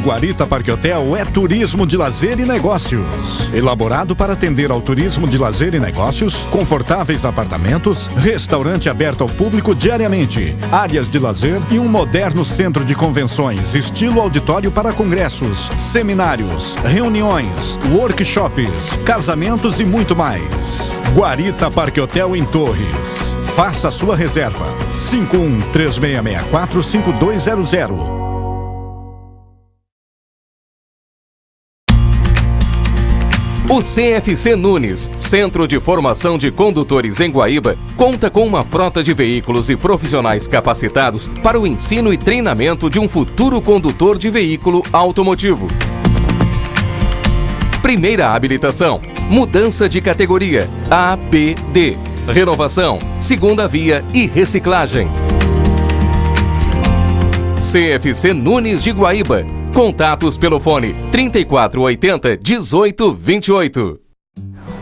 Guarita Parque Hotel é turismo de lazer e negócios. Elaborado para atender ao turismo de lazer e negócios, confortáveis apartamentos, restaurante aberto ao público diariamente, áreas de lazer e um moderno centro de convenções, estilo auditório para congressos, seminários, reuniões, workshops, casamentos e muito mais. Guarita Parque Hotel em Torres. Faça a sua reserva. 51-3664-5200. O CFC Nunes, Centro de Formação de Condutores em Guaíba, conta com uma frota de veículos e profissionais capacitados para o ensino e treinamento de um futuro condutor de veículo automotivo. Primeira habilitação, mudança de categoria, APD, renovação, segunda via e reciclagem. CFC Nunes de Guaíba. Contatos pelo fone 3480-1828.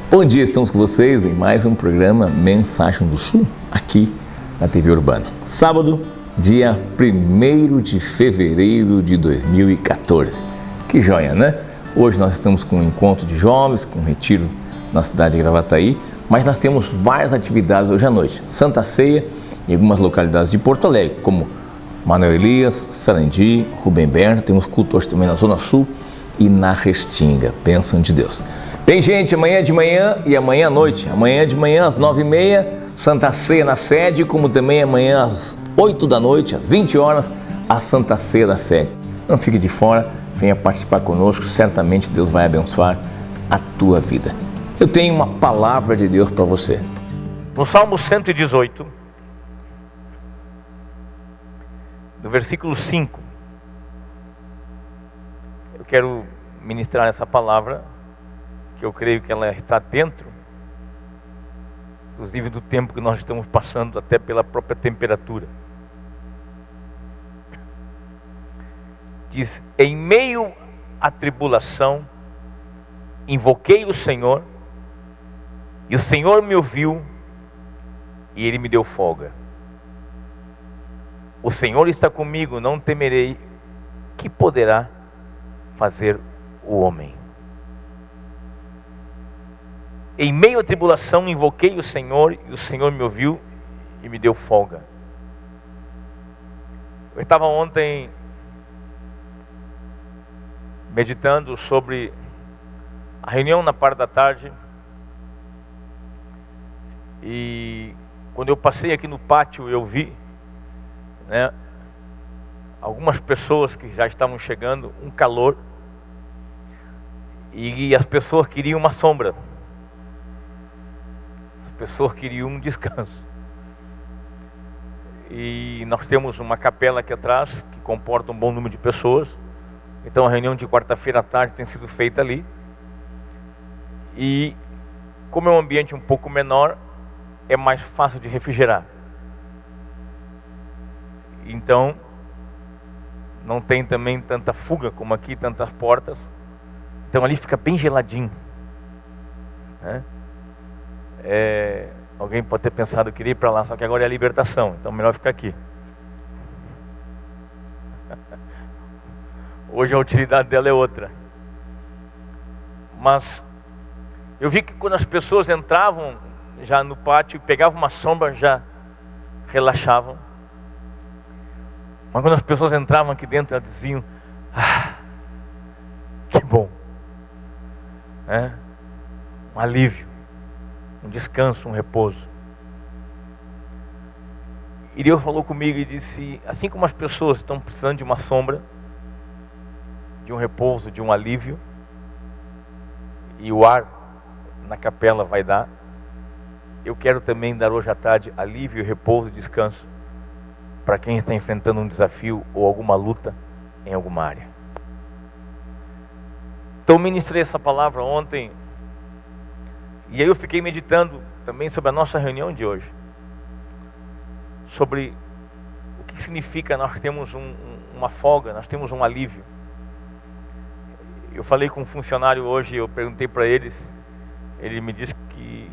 Bom dia, estamos com vocês em mais um programa Mensagem do Sul, aqui na TV Urbana. Sábado, dia 1º de fevereiro de 2014. Que joia, né? Hoje nós estamos com um encontro de jovens, com um retiro na cidade de Gravataí, mas nós temos várias atividades hoje à noite. Santa Ceia em algumas localidades de Porto Alegre, como Manuel Elias, Sarandi, Rubem Berna, temos culto hoje também na Zona Sul e na Restinga. Bênção de Deus. Bem, gente, amanhã de manhã e amanhã à noite. Amanhã de manhã às 9h30, Santa Ceia na sede, como também amanhã às 8 da noite, às 20 horas, a Santa Ceia da sede. Não fique de fora, venha participar conosco, certamente Deus vai abençoar a tua vida. Eu tenho uma palavra de Deus para você. No Salmo 118, no versículo 5, eu quero ministrar essa palavra, que eu creio que ela está dentro, inclusive do tempo que nós estamos passando, até pela própria temperatura. Diz: em meio à tribulação, invoquei o Senhor, e o Senhor me ouviu, e Ele me deu folga. O Senhor está comigo, não temerei. Que poderá fazer o homem? Em meio à tribulação, invoquei o Senhor, e o Senhor me ouviu e me deu folga. Eu estava ontem meditando sobre a reunião na parte da tarde, e quando eu passei aqui no pátio, eu vi, algumas pessoas que já estavam chegando, um calor, e as pessoas queriam uma sombra, as pessoas queriam um descanso. E nós temos uma capela aqui atrás que comporta um bom número de pessoas, então a reunião de quarta-feira à tarde tem sido feita ali, e como é um ambiente um pouco menor, é mais fácil de refrigerar. Então, não tem também tanta fuga como aqui, tantas portas. Então ali fica bem geladinho, né? Alguém pode ter pensado que queria ir para lá, só que agora é a libertação, então melhor ficar aqui. Hoje a utilidade dela é outra. Mas eu vi que quando as pessoas entravam já no pátio, pegavam uma sombra, já relaxavam. Mas quando as pessoas entravam aqui dentro, elas diziam: ah, que bom, um alívio, um descanso, um repouso. E Deus falou comigo e disse: assim como as pessoas estão precisando de uma sombra, de um repouso, de um alívio, e o ar na capela vai dar, eu quero também dar hoje à tarde alívio, repouso e descanso para quem está enfrentando um desafio ou alguma luta em alguma área. Então ministrei essa palavra ontem, e aí eu fiquei meditando também sobre a nossa reunião de hoje, sobre o que significa nós temos uma folga, nós temos um alívio. Eu falei com um funcionário hoje, eu perguntei para eles, ele me disse que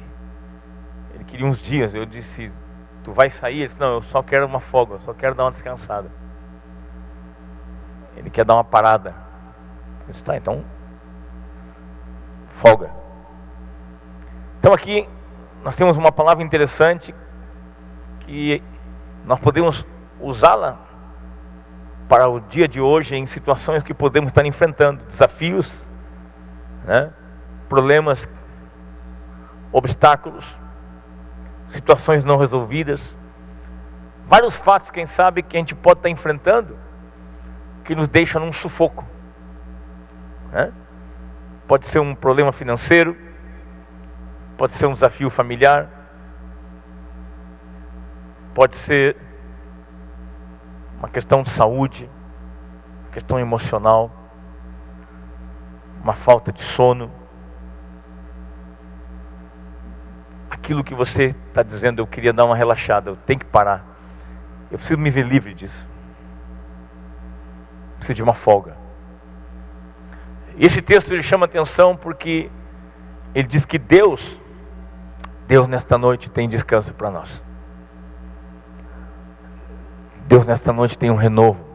ele queria uns dias. Eu disse: tu vai sair? Ele disse: não, eu só quero uma folga, eu só quero dar uma descansada. Ele quer dar uma parada. disse, tá, então, folga. Então aqui nós temos uma palavra interessante que nós podemos usá-la para o dia de hoje em situações que podemos estar enfrentando, desafios, né? Problemas, obstáculos, situações não resolvidas, vários fatos, quem sabe, que a gente pode estar enfrentando, que nos deixam num sufoco, né? Pode ser um problema financeiro, pode ser um desafio familiar, pode ser uma questão de saúde, uma questão emocional, uma falta de sono. Aquilo que você está dizendo, eu queria dar uma relaxada, eu tenho que parar, eu preciso me ver livre disso, preciso de uma folga. Esse texto ele chama atenção porque ele diz que Deus nesta noite tem descanso para nós. Deus nesta noite tem um renovo,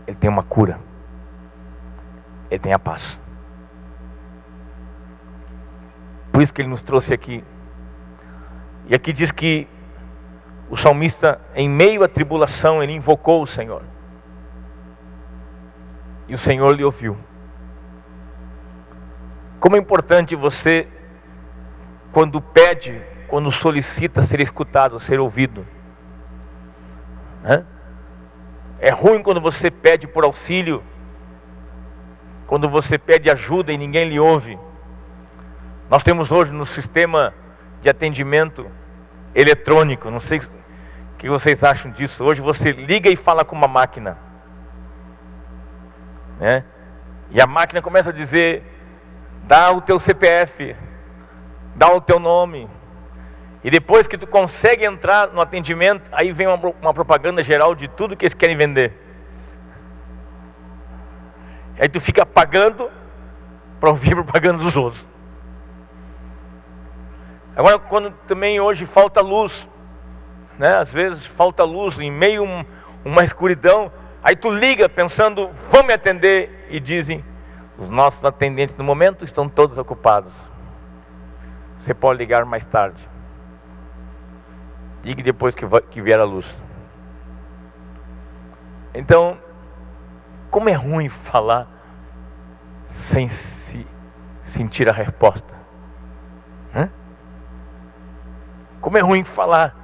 Ele tem uma cura, Ele tem a paz. Por isso que Ele nos trouxe aqui. E aqui diz que o salmista, em meio à tribulação, ele invocou o Senhor. E o Senhor lhe ouviu. Como é importante você, quando pede, quando solicita ser escutado, ser ouvido. É ruim quando você pede por auxílio, quando você pede ajuda e ninguém lhe ouve. Nós temos hoje no sistema de atendimento eletrônico, não sei o que vocês acham disso. Hoje você liga e fala com uma máquina, né? E a máquina começa a dizer, dá o teu CPF, dá o teu nome. E depois que tu consegue entrar no atendimento, aí vem uma propaganda geral de tudo que eles querem vender. Aí tu fica pagando para ouvir propaganda dos outros. Agora, quando também hoje falta luz, né? Às vezes falta luz em meio a uma escuridão, aí tu liga pensando, vão me atender, e dizem, os nossos atendentes no momento estão todos ocupados. Você pode ligar mais tarde. Ligue depois que vier a luz. Então, como é ruim falar sem se sentir a resposta. Como é ruim falar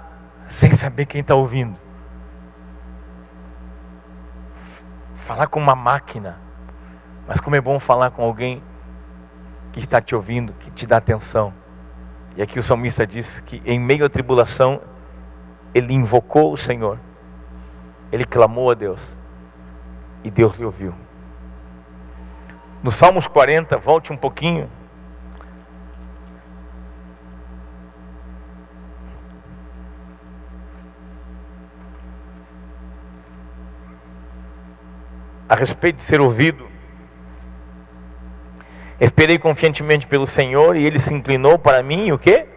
sem saber quem está ouvindo. Falar com uma máquina. Mas como é bom falar com alguém que está te ouvindo, que te dá atenção. E aqui o salmista diz que em meio à tribulação, ele invocou o Senhor, ele clamou a Deus, e Deus lhe ouviu. No Salmos 40, volte um pouquinho. A respeito de ser ouvido. Esperei confiantemente pelo Senhor, e Ele se inclinou para mim, e o quê?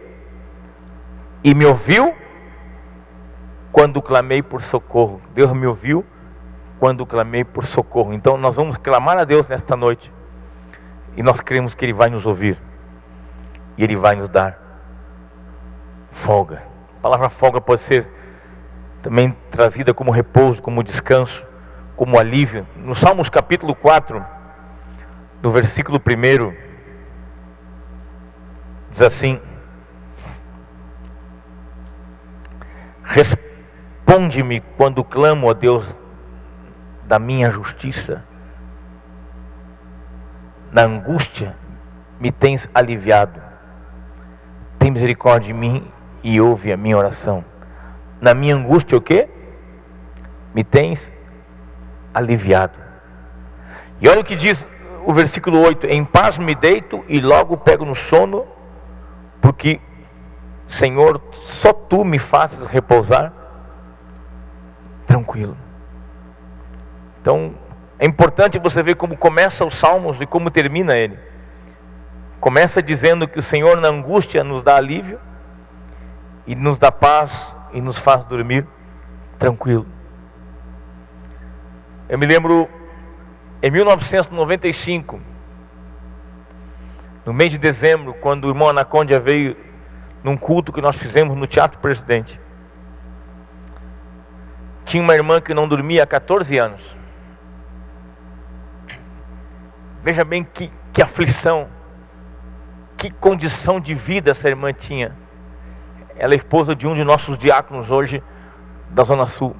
E me ouviu quando clamei por socorro. Deus me ouviu quando clamei por socorro. Então nós vamos clamar a Deus nesta noite, e nós cremos que Ele vai nos ouvir, e Ele vai nos dar folga. A palavra folga pode ser também trazida como repouso, como descanso, como alívio. No Salmos capítulo 4, no versículo 1, diz assim: responde-me quando clamo a Deus da minha justiça. Na angústia me tens aliviado. Tem misericórdia de mim e ouve a minha oração. Na minha angústia o quê? Me tens aliviado. E olha o que diz o versículo 8: em paz me deito e logo pego no sono, porque, Senhor, só Tu me fazes repousar tranquilo. Então, é importante você ver como começa os Salmos e como termina ele. Começa dizendo que o Senhor na angústia nos dá alívio, e nos dá paz, e nos faz dormir tranquilo. Eu me lembro Em 1995, no mês de dezembro, quando o irmão Anacondia veio num culto que nós fizemos no Teatro Presidente, tinha uma irmã que não dormia há 14 anos. Veja bem que aflição, que condição de vida essa irmã tinha. Ela é esposa de um de nossos diáconos hoje, da Zona Sul.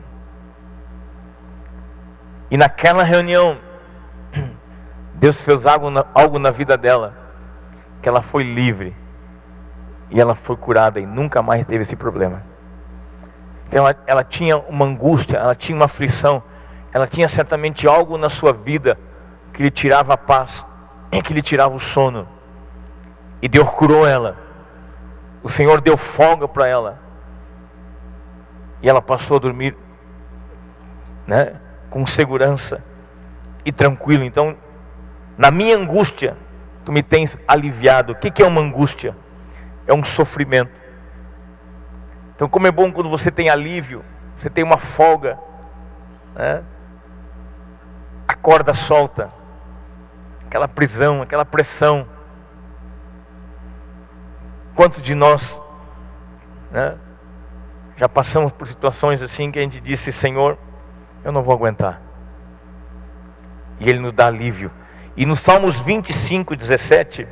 E naquela reunião, Deus fez algo na vida dela, que ela foi livre, e ela foi curada, e nunca mais teve esse problema. Então ela tinha uma angústia, ela tinha uma aflição, ela tinha certamente algo na sua vida, que lhe tirava a paz, que lhe tirava o sono, e Deus curou ela. O Senhor deu folga para ela, e ela passou a dormir, né, com segurança e tranquilo. Então, na minha angústia, tu me tens aliviado. O que é uma angústia? É um sofrimento. Então, como é bom quando você tem alívio, você tem uma folga, né? A corda solta, aquela prisão, aquela pressão. Quantos de nós, né, já passamos por situações assim que a gente disse: Senhor, eu não vou aguentar. E Ele nos dá alívio. E no Salmos 25, 17,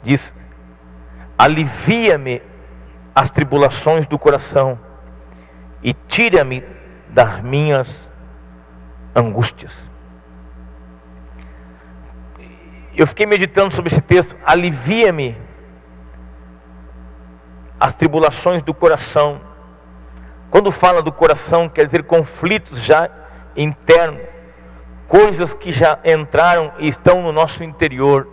diz: alivia-me as tribulações do coração e tira-me das minhas angústias. Eu fiquei meditando sobre esse texto. Alivia-me as tribulações do coração. Quando fala do coração, quer dizer conflitos já internos, coisas que já entraram e estão no nosso interior.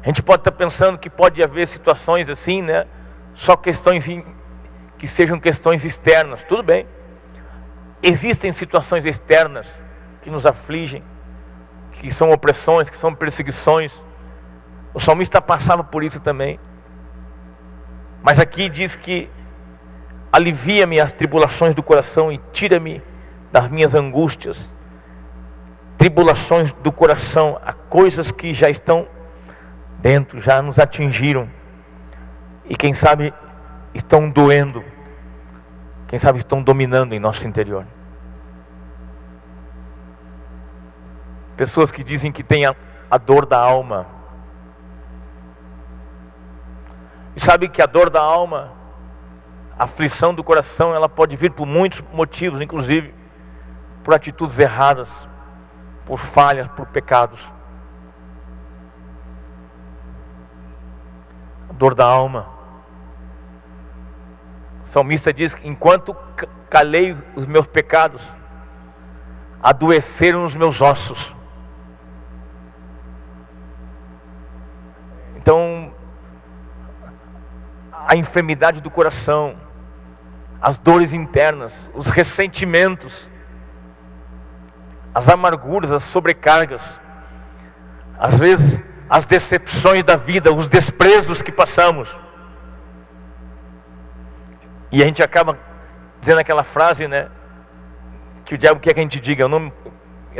A gente pode estar pensando que pode haver situações assim, né? Só questões que sejam questões externas. Tudo bem. Existem situações externas que nos afligem, que são opressões, que são perseguições. O salmista passava por isso também. Mas aqui diz que alivia-me as tribulações do coração e tira-me das minhas angústias. Tribulações do coração, há coisas que já estão dentro, já nos atingiram. E quem sabe estão doendo. Quem sabe estão dominando em nosso interior. Pessoas que dizem que têm a dor da alma. E sabe que a dor da alma, a aflição do coração, ela pode vir por muitos motivos, inclusive por atitudes erradas, por falhas, por pecados. A dor da alma. O salmista diz que enquanto calei os meus pecados, adoeceram os meus ossos. Então, a enfermidade do coração, as dores internas, os ressentimentos, as amarguras, as sobrecargas, às vezes as decepções da vida, os desprezos que passamos. E a gente acaba dizendo aquela frase, né, que o diabo quer que a gente diga: eu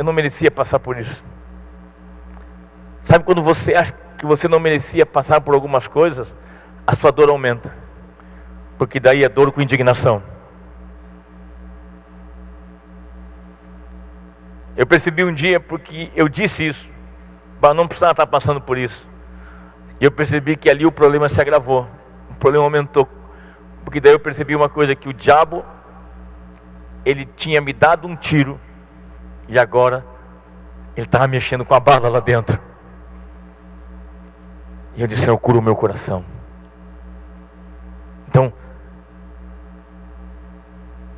não merecia passar por isso. Sabe quando você acha que você não merecia passar por algumas coisas, a sua dor aumenta, porque daí é dor com indignação. Eu percebi um dia, porque eu disse isso, não precisava estar passando por isso, e eu percebi que ali o problema se agravou, o problema aumentou, porque daí eu percebi uma coisa, que o diabo, ele tinha me dado um tiro, e agora ele estava mexendo com a bala lá dentro. E eu disse: eu curo o meu coração. Então,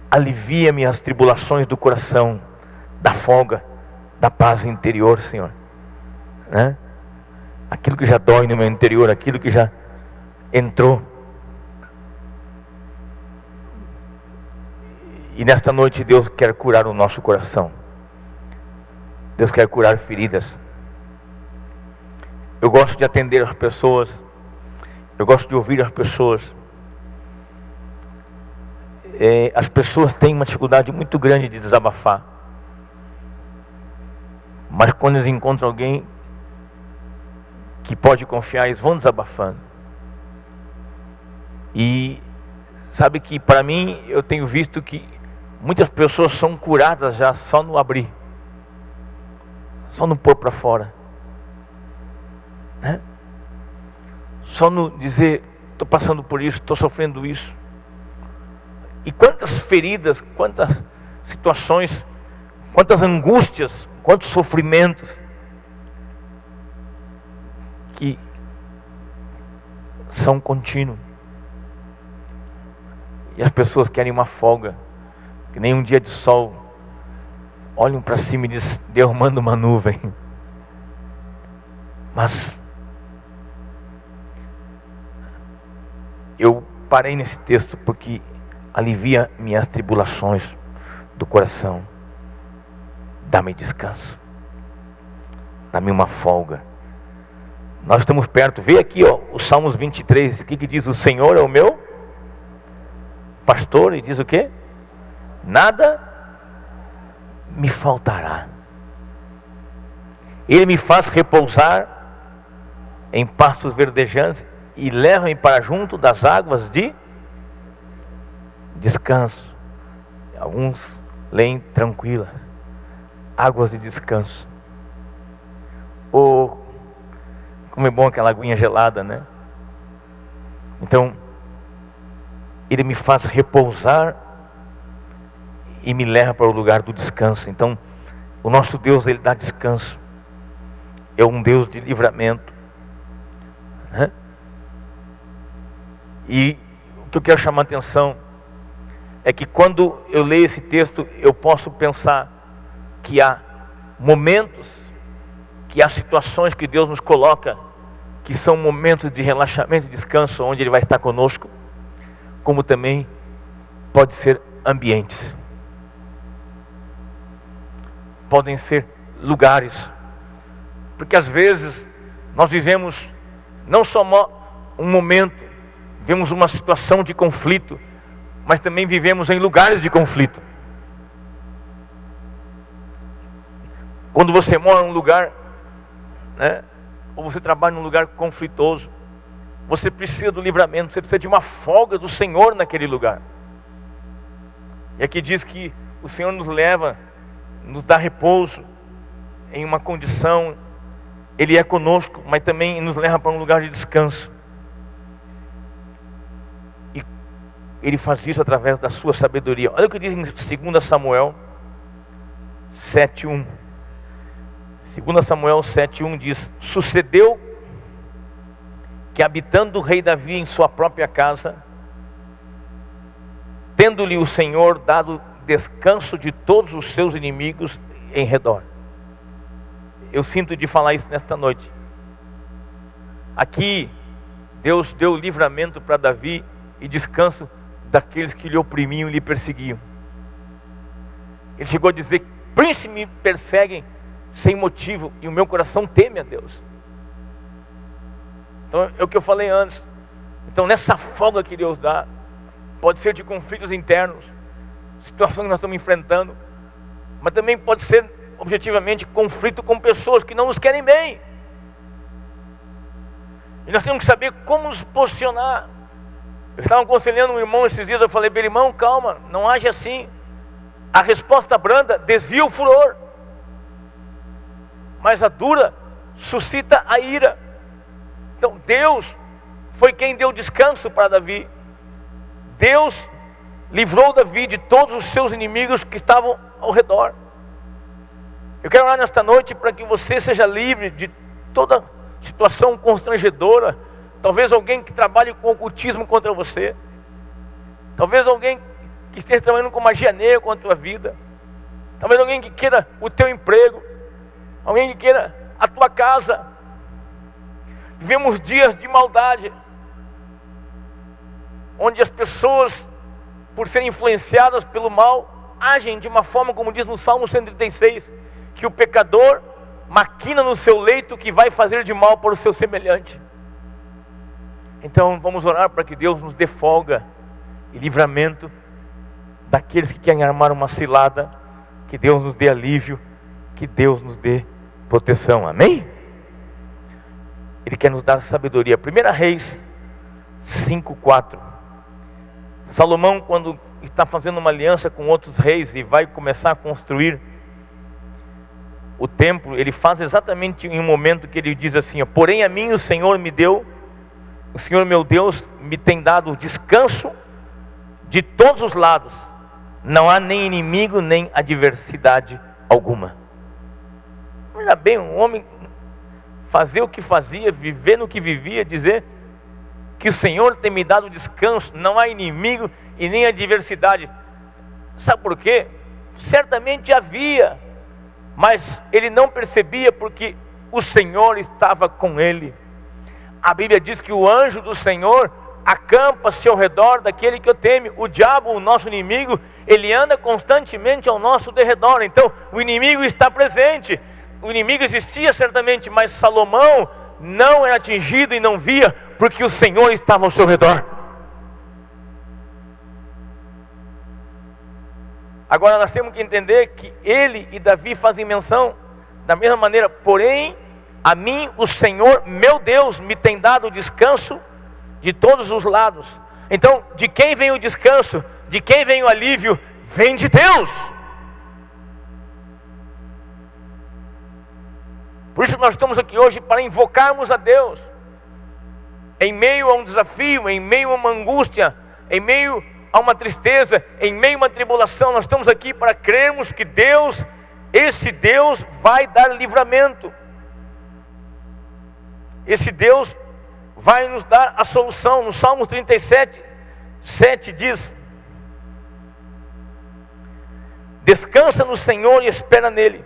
alivia-me as tribulações do coração, da folga, da paz interior, Senhor, né? Aquilo que já dói no meu interior, aquilo que já entrou. E nesta noite Deus quer curar o nosso coração. Deus quer curar feridas. Eu gosto de atender as pessoas, eu gosto de ouvir as pessoas. As pessoas têm uma dificuldade muito grande de desabafar. Mas quando eles encontram alguém que pode confiar, eles vão desabafando. E sabe que para mim, eu tenho visto que muitas pessoas são curadas já só no abrir, só no pôr para fora, né? Só no dizer, estou passando por isso, estou sofrendo isso. E quantas feridas, quantas situações, quantas angústias, quantos sofrimentos que são contínuos. E as pessoas querem uma folga, que nem um dia de sol, olham para cima e dizem, Deus manda uma nuvem. Mas eu parei nesse texto porque alivia minhas tribulações do coração. Dá-me descanso, dá-me uma folga. Nós estamos perto, vê aqui o Salmos 23, o que diz? O Senhor é o meu pastor, e diz o quê? Nada me faltará. Ele me faz repousar em pastos verdejantes e leva-me para junto das águas de descanso. Alguns leem tranquilas, águas de descanso. Ou como é bom aquela aguinha gelada, né? Então, Ele me faz repousar e me leva para o lugar do descanso. Então, o nosso Deus, Ele dá descanso. É um Deus de livramento, né? E o que eu quero chamar a atenção é que quando eu leio esse texto, eu posso pensar que há momentos, que há situações que Deus nos coloca, que são momentos de relaxamento e descanso, onde Ele vai estar conosco, como também pode ser ambientes, podem ser lugares, porque às vezes nós vivemos não só um momento, vivemos uma situação de conflito, mas também vivemos em lugares de conflito. Quando você mora num lugar, né, ou você trabalha num lugar conflitoso, você precisa do livramento, você precisa de uma folga do Senhor naquele lugar. E aqui diz que o Senhor nos leva, nos dá repouso em uma condição, Ele é conosco, mas também nos leva para um lugar de descanso. E Ele faz isso através da sua sabedoria. Olha o que diz em 2 Samuel 7:1. 2 Samuel 7:1 diz: sucedeu que, habitando o rei Davi em sua própria casa, tendo-lhe o Senhor dado descanso de todos os seus inimigos em redor. Eu sinto de falar isso nesta noite. Aqui Deus deu livramento para Davi e descanso daqueles que lhe oprimiam e lhe perseguiam. Ele chegou a dizer: príncipes me perseguem sem motivo e o meu coração teme a Deus. Então é o que eu falei antes. Então nessa folga que Deus dá, pode ser de conflitos internos, situações que nós estamos enfrentando, mas também pode ser objetivamente conflito com pessoas que não nos querem bem. E nós temos que saber como nos posicionar. Eu estava aconselhando um irmão esses dias, eu falei para ele: irmão, calma, não age assim. A resposta branda desvia o furor, mas a dura suscita a ira. Então Deus foi quem deu descanso para Davi. Deus livrou Davi de todos os seus inimigos que estavam ao redor. Eu quero orar nesta noite para que você seja livre de toda situação constrangedora. Talvez alguém que trabalhe com ocultismo contra você, talvez alguém que esteja trabalhando com magia negra contra a tua vida, talvez alguém que queira o teu emprego, alguém que queira a tua casa. Vivemos dias de maldade, onde as pessoas, por serem influenciadas pelo mal, agem de uma forma, como diz no Salmo 136, que o pecador maquina no seu leito que vai fazer de mal para o seu semelhante. Então vamos orar para que Deus nos dê folga e livramento daqueles que querem armar uma cilada, que Deus nos dê alívio, que Deus nos dê proteção, amém? Ele quer nos dar sabedoria. 1 Reis 5:4. Salomão, quando está fazendo uma aliança com outros reis e vai começar a construir o templo, ele faz exatamente em um momento que ele diz assim: porém a mim o Senhor me deu, o Senhor meu Deus me tem dado descanso de todos os lados, não há nem inimigo nem adversidade alguma. Olha bem, um homem fazer o que fazia, viver no que vivia, dizer que o Senhor tem me dado descanso, não há inimigo e nem adversidade. Sabe por quê? Certamente havia, mas ele não percebia, porque o Senhor estava com ele. A Bíblia diz que o anjo do Senhor acampa-se ao redor daquele que o teme. O diabo, o nosso inimigo, ele anda constantemente ao nosso derredor. Então o inimigo está presente. O inimigo existia certamente, mas Salomão não era atingido e não via, porque o Senhor estava ao seu redor. Agora nós temos que entender que ele e Davi fazem menção da mesma maneira: porém a mim o Senhor meu Deus me tem dado descanso de todos os lados. Então, de quem vem o descanso? De quem vem o alívio? Vem de Deus. Por isso nós estamos aqui hoje para invocarmos a Deus. Em meio a um desafio, em meio a uma angústia, em meio a uma tristeza, em meio a uma tribulação, nós estamos aqui para crermos que Deus, esse Deus vai dar livramento. Esse Deus vai nos dar a solução. No Salmo 37:7 diz: descansa no Senhor e espera nele.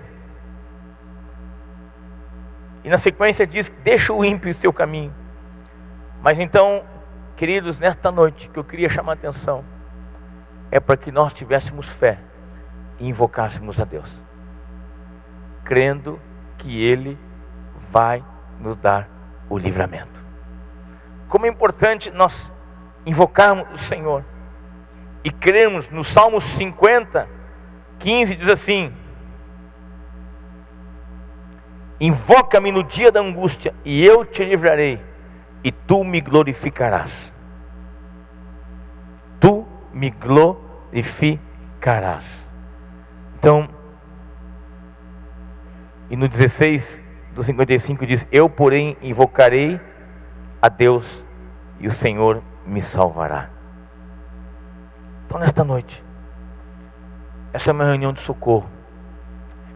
E na sequência diz: deixa o ímpio o seu caminho. Mas então, queridos, nesta noite que eu queria chamar a atenção é para que nós tivéssemos fé e invocássemos a Deus, crendo que Ele vai nos dar o livramento. Como é importante nós invocarmos o Senhor e crermos. No Salmo 50:15 diz assim: invoca-me no dia da angústia e eu te livrarei, e tu me glorificarás. Tu me glorificarás. Então, e no 16:55 diz: eu porém invocarei a Deus e o Senhor me salvará. Então nesta noite, essa é uma reunião de socorro,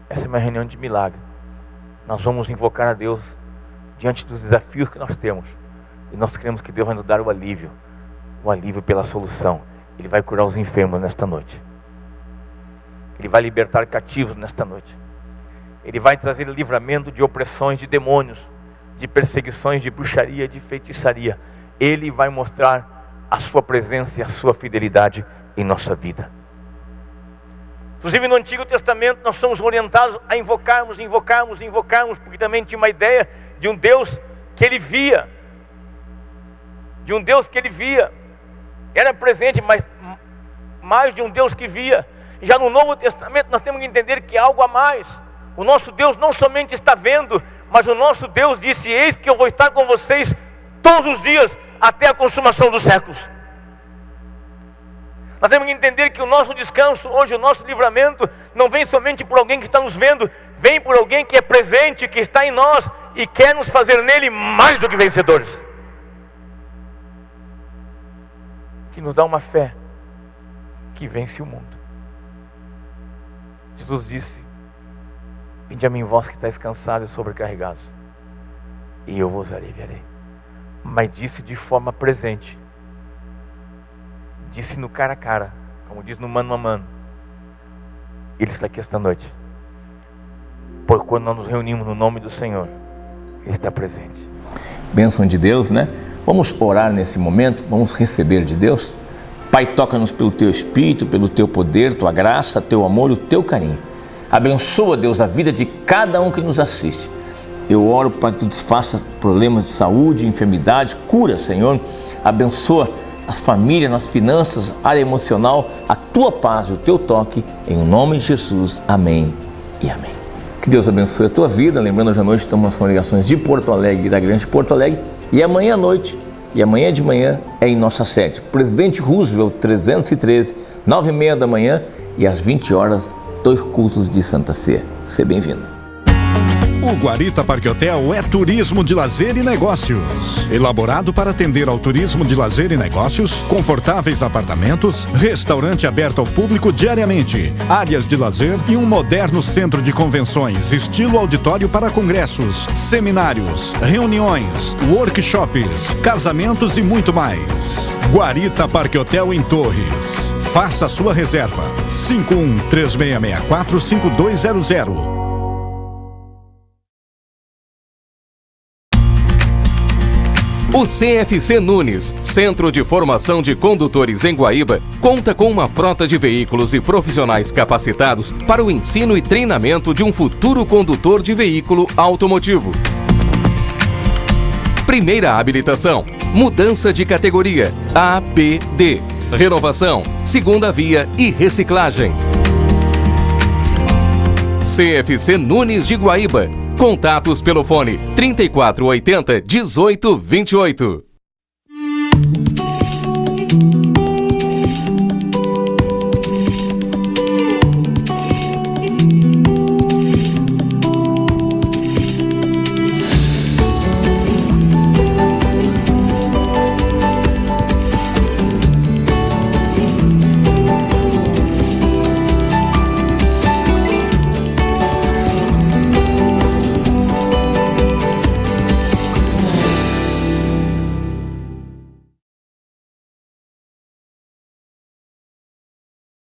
essa é uma reunião de milagre. Nós vamos invocar a Deus diante dos desafios que nós temos, e nós cremos que Deus vai nos dar o alívio pela solução. Ele vai curar os enfermos nesta noite, Ele vai libertar cativos nesta noite, Ele vai trazer livramento de opressões, de demônios, de perseguições, de bruxaria, de feitiçaria. Ele vai mostrar a sua presença e a sua fidelidade em nossa vida. Inclusive no Antigo Testamento nós somos orientados a invocarmos, porque também tinha uma ideia de um Deus que ele via, era presente, mas mais de um Deus que via. Já no Novo Testamento nós temos que entender que há algo a mais. O nosso Deus não somente está vendo, mas o nosso Deus disse: eis que eu vou estar com vocês todos os dias, até a consumação dos séculos. Nós temos que entender que o nosso descanso hoje, o nosso livramento, não vem somente por alguém que está nos vendo, vem por alguém que é presente, que está em nós e quer nos fazer nele mais do que vencedores, que nos dá uma fé que vence o mundo. Jesus disse: vinde a mim vós que estáis cansados e sobrecarregados, e eu vos aliviarei. Mas disse de forma presente, disse no cara a cara, como diz no mano a mano. Ele está aqui esta noite, porque quando nós nos reunimos no nome do Senhor, Ele está presente. Bênção de Deus, né? Vamos orar nesse momento, vamos receber de Deus. Pai, toca-nos pelo Teu Espírito, pelo Teu poder, Tua graça, Teu amor e o Teu carinho. Abençoa, Deus, a vida de cada um que nos assiste. Eu oro para que Tu desfaça problemas de saúde, enfermidade, cura, Senhor. Abençoa as famílias, nas finanças, área emocional, a Tua paz e o Teu toque, em nome de Jesus. Amém e amém. Que Deus abençoe a tua vida. Lembrando, hoje à noite estamos nas congregações de Porto Alegre e da Grande Porto Alegre. E amanhã à noite e amanhã de manhã é em nossa sede. Presidente Roosevelt 313, 9h30 da manhã e às 20 horas, 2 cultos de Santa Ceia. Seja bem-vindo. O Guarita Parque Hotel é turismo de lazer e negócios. Elaborado para atender ao turismo de lazer e negócios, confortáveis apartamentos, restaurante aberto ao público diariamente, áreas de lazer e um moderno centro de convenções, estilo auditório para congressos, seminários, reuniões, workshops, casamentos e muito mais. Guarita Parque Hotel em Torres. Faça sua reserva. 51-3664-5200. O CFC Nunes, Centro de Formação de Condutores em Guaíba, conta com uma frota de veículos e profissionais capacitados para o ensino e treinamento de um futuro condutor de veículo automotivo. Primeira habilitação, mudança de categoria, APD, renovação, segunda via e reciclagem. CFC Nunes de Guaíba. Contatos pelo fone 3480 1828.